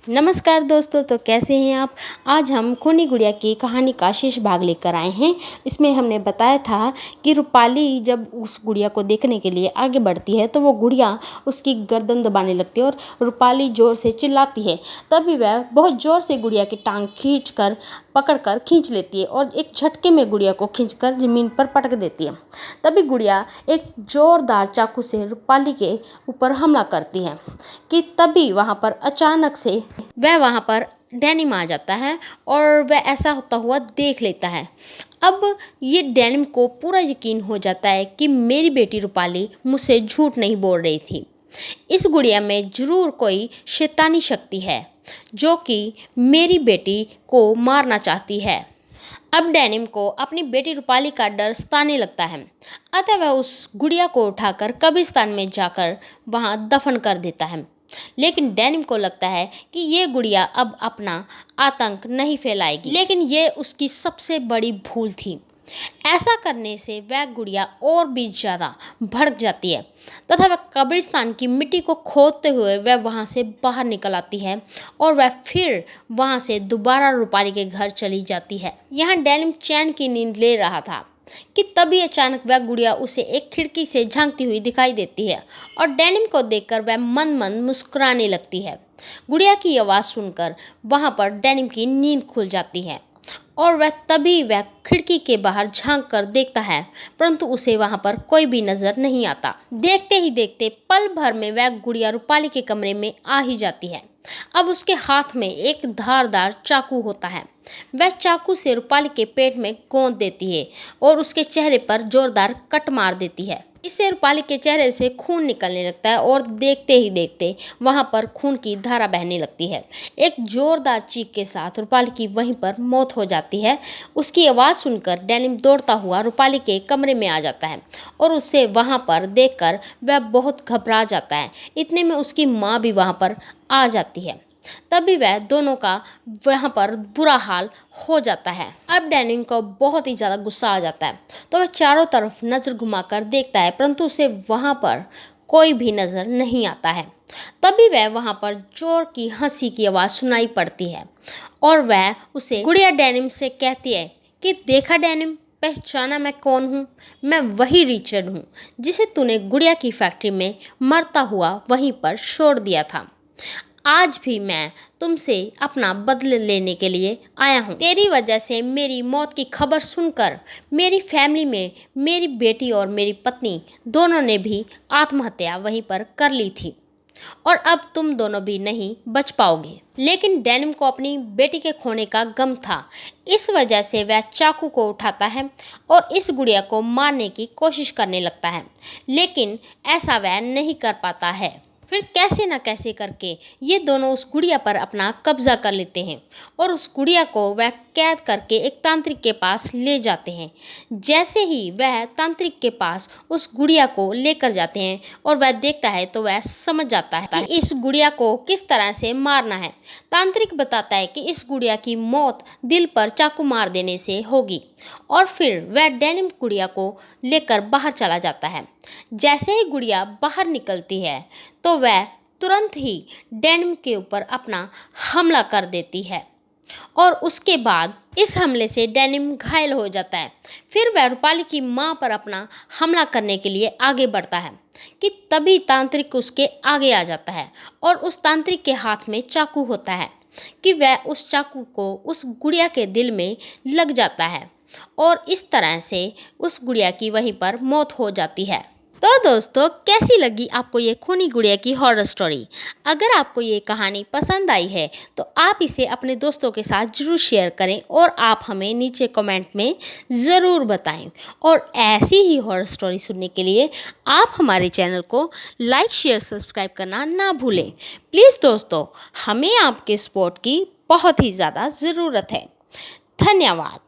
नमस्कार दोस्तों, तो कैसे हैं आप। आज हम खूनी गुड़िया की कहानी का शेष भाग लेकर आए हैं। इसमें हमने बताया था कि रूपाली जब उस गुड़िया को देखने के लिए आगे बढ़ती है तो वो गुड़िया उसकी गर्दन दबाने लगती है और रूपाली ज़ोर से चिल्लाती है। तभी वह बहुत ज़ोर से गुड़िया की टांग पकड़कर खींच लेती है और एक झटके में गुड़िया को खींचकर ज़मीन पर पटक देती है। तभी गुड़िया एक ज़ोरदार चाकू से रूपाली के ऊपर हमला करती है कि तभी वहाँ पर अचानक से वहाँ पर डेनिम आ जाता है और वह ऐसा होता हुआ देख लेता है। अब ये डेनिम को पूरा यकीन हो जाता है कि मेरी बेटी रूपाली मुझसे झूठ नहीं बोल रही थी। इस गुड़िया में ज़रूर कोई शैतानी शक्ति है जो कि मेरी बेटी को मारना चाहती है। अब डेनिम को अपनी बेटी रूपाली का डर सताने लगता है, अतः वह उस गुड़िया को उठाकर कब्रिस्तान में जाकर वहाँ दफन कर देता है। लेकिन डेनिम को लगता है कि ये गुड़िया अब अपना आतंक नहीं फैलाएगी, लेकिन ये उसकी सबसे बड़ी भूल थी। ऐसा करने से वह गुड़िया और भी ज़्यादा भड़क जाती है तथा वह कब्रिस्तान की मिट्टी को खोदते हुए वह वहाँ से बाहर निकल आती है और वह फिर वहाँ से दोबारा रूपाली के घर चली जाती है। यहाँ डेनिम चैन की नींद ले रहा था कि तभी अचानक वह गुड़िया उसे एक खिड़की से झांकती हुई दिखाई देती है और डेनिम को देखकर वह मन मन मुस्कुराने लगती है। गुड़िया की आवाज़ सुनकर वहाँ पर डेनिम की नींद खुल जाती है और वह खिड़की के बाहर झांक कर देखता है, परंतु उसे वहां पर कोई भी नजर नहीं आता। देखते ही देखते पल भर में वह गुड़िया रूपाली के कमरे में आ ही जाती है। अब उसके हाथ में एक धारदार चाकू होता है। वह चाकू से रूपाली के पेट में गोंद देती है और उसके चेहरे पर जोरदार कट मार देती है। इससे रूपाली के चेहरे से खून निकलने लगता है और देखते ही देखते वहां पर खून की धारा बहने लगती है। एक जोरदार चीख के साथ रूपाली की वहीं पर मौत हो जाती है। उसकी आवाज़ सुनकर डेनिम दौड़ता हुआ रूपाली के कमरे में आ जाता है और उसे वहां पर देखकर वह बहुत घबरा जाता है। इतने में उसकी माँ भी वहां पर आ जाती है। तभी वह दोनों का वहाँ पर बुरा हाल हो जाता है। अब डेनिम को बहुत ही ज़्यादा गुस्सा आ जाता है, तो वह चारों तरफ नज़र घुमाकर देखता है, परंतु उसे वहाँ पर कोई भी नज़र नहीं आता है। तभी वह वहाँ पर जोर की हंसी की आवाज़ सुनाई पड़ती है और वह उसे गुड़िया डेनिम से कहती है कि देखा डेनिम, पहचाना मैं कौन हूँ। मैं वही रिचर्ड हूँ जिसे तूने गुड़िया की फैक्ट्री में मरता हुआ वहीं पर छोड़ दिया था। आज भी मैं तुमसे अपना बदला लेने के लिए आया हूँ। तेरी वजह से मेरी मौत की खबर सुनकर मेरी फैमिली में मेरी बेटी और मेरी पत्नी दोनों ने भी आत्महत्या वहीं पर कर ली थी और अब तुम दोनों भी नहीं बच पाओगे। लेकिन डेनिम को अपनी बेटी के खोने का गम था, इस वजह से वह चाकू को उठाता है और इस गुड़िया को मारने की कोशिश करने लगता है, लेकिन ऐसा वह नहीं कर पाता है। फिर कैसे न कैसे करके ये दोनों उस गुड़िया पर अपना कब्जा कर लेते हैं और उस गुड़िया को वह कैद करके एक तांत्रिक के पास ले जाते हैं। जैसे ही वह तांत्रिक के पास उस गुड़िया को लेकर जाते हैं और वह देखता है तो वह समझ जाता है कि इस गुड़िया को किस तरह से मारना है। तांत्रिक बताता है कि इस गुड़िया की मौत दिल पर चाकू मार देने से होगी और फिर वह डेनिम गुड़िया को लेकर बाहर चला जाता है। जैसे ही गुड़िया बाहर निकलती है तो वह तुरंत ही डेनिम के ऊपर अपना हमला कर देती है और उसके बाद इस हमले से डेनिम घायल हो जाता है। फिर वह रूपाली की मां पर अपना हमला करने के लिए आगे बढ़ता है कि तभी तांत्रिक उसके आगे आ जाता है और उस तांत्रिक के हाथ में चाकू होता है कि वह उस चाकू को उस गुड़िया के दिल में लग जाता है और इस तरह से उस गुड़िया की वहीं पर मौत हो जाती है। तो दोस्तों, कैसी लगी आपको ये खूनी गुड़िया की हॉरर स्टोरी। अगर आपको ये कहानी पसंद आई है तो आप इसे अपने दोस्तों के साथ ज़रूर शेयर करें और आप हमें नीचे कमेंट में ज़रूर बताएं। और ऐसी ही हॉरर स्टोरी सुनने के लिए आप हमारे चैनल को लाइक शेयर सब्सक्राइब करना ना भूलें। प्लीज़ दोस्तों, हमें आपके सपोर्ट की बहुत ही ज़्यादा ज़रूरत है। धन्यवाद।